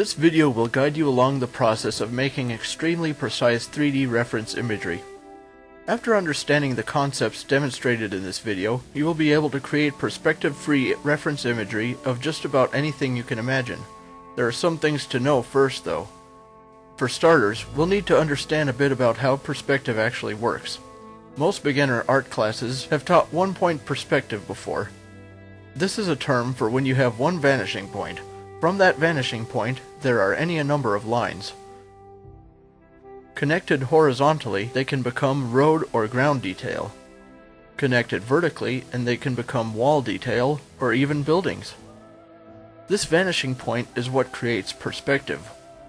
This video will guide you along the process of making extremely precise 3D reference imagery. After understanding the concepts demonstrated in this video, you will be able to create perspective-free reference imagery of just about anything you can imagine. There are some things to know first, though. For starters, we'll need to understand a bit about how perspective actually works. Most beginner art classes have taught one-point perspective before. This is a term for when you have one vanishing point. From that vanishing point, there are any number of lines. Connected horizontally, they can become road or ground detail. Connected vertically, and they can become wall detail or even buildings. This vanishing point is what creates perspective.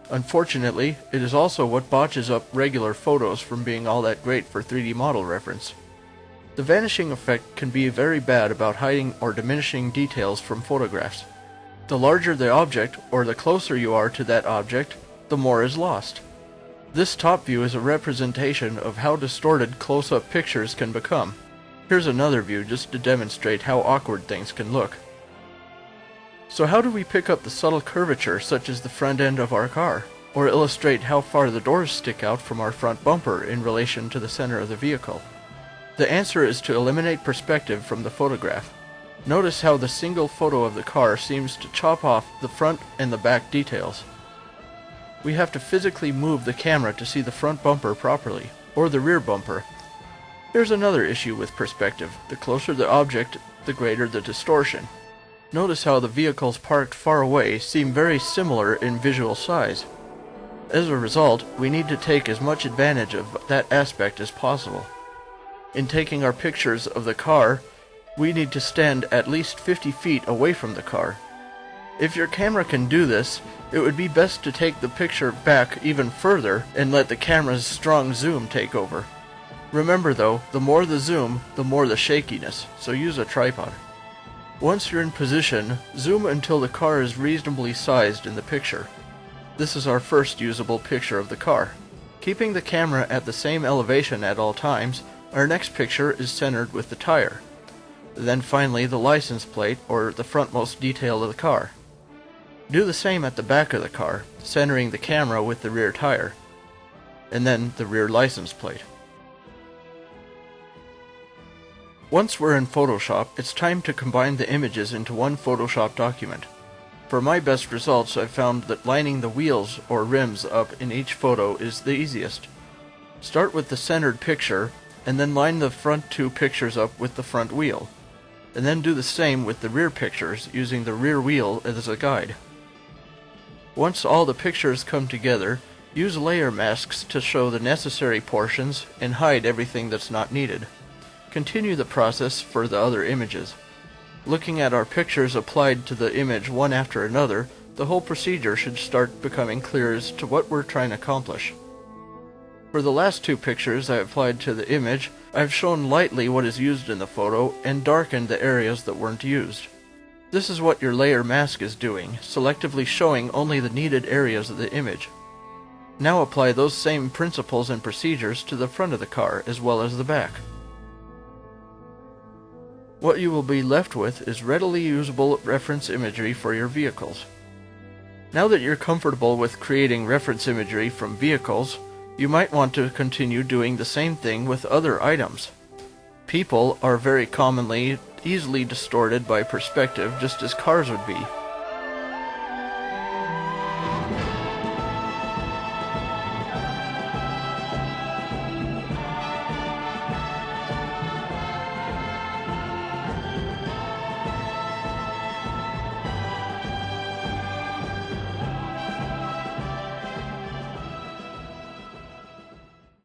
Unfortunately, it is also what botches up regular photos from being all that great for 3D model reference. The vanishing effect can be very bad about hiding or diminishing details from photographs. The larger the object, or the closer you are to that object, the more is lost. This top view is a representation of how distorted close-up pictures can become. Here's another view just to demonstrate how awkward things can look. So how do we pick up the subtle curvature such as the front end of our car, or illustrate how far the doors stick out from our front bumper in relation to the center of the vehicle? The answer is to eliminate perspective from the photograph. Notice how the single photo of the car seems to chop off the front and the back details. We have to physically move the camera to see the front bumper properly, or the rear bumper. Here's another issue with perspective. The closer the object, the greater the distortion. Notice how the vehicles parked far away seem very similar in visual size. As a result, we need to take as much advantage of that aspect as possible. In taking our pictures of the car, we need to stand at least 50 feet away from the car. If your camera can do this, it would be best to take the picture back even further and let the camera's strong zoom take over. Remember though, the more the zoom, the more the shakiness, so use a tripod. Once you're in position, zoom until the car is reasonably sized in the picture. This is our first usable picture of the car. Keeping the camera at the same elevation at all times, our next picture is centered with the tire. Then finally the license plate, or the frontmost detail of the car. Do the same at the back of the car, centering the camera with the rear tire, and then the rear license plate. Once we're in Photoshop, it's time to combine the images into one Photoshop document. For my best results, I've found that lining the wheels or rims up in each photo is the easiest. Start with the centered picture, and then line the front two pictures up with the front wheel. And then do the same with the rear pictures, using the rear wheel as a guide. Once all the pictures come together, use layer masks to show the necessary portions and hide everything that's not needed. Continue the process for the other images. Looking at our pictures applied to the image one after another, the whole procedure should start becoming clear as to what we're trying to accomplish. For the last two pictures I applied to the image, I've shown lightly what is used in the photo and darkened the areas that weren't used. This is what your layer mask is doing, selectively showing only the needed areas of the image. Now apply those same principles and procedures to the front of the car as well as the back. What you will be left with is readily usable reference imagery for your vehicles. Now that you're comfortable with creating reference imagery from vehicles, you might want to continue doing the same thing with other items. People are very commonly easily distorted by perspective, just as cars would be.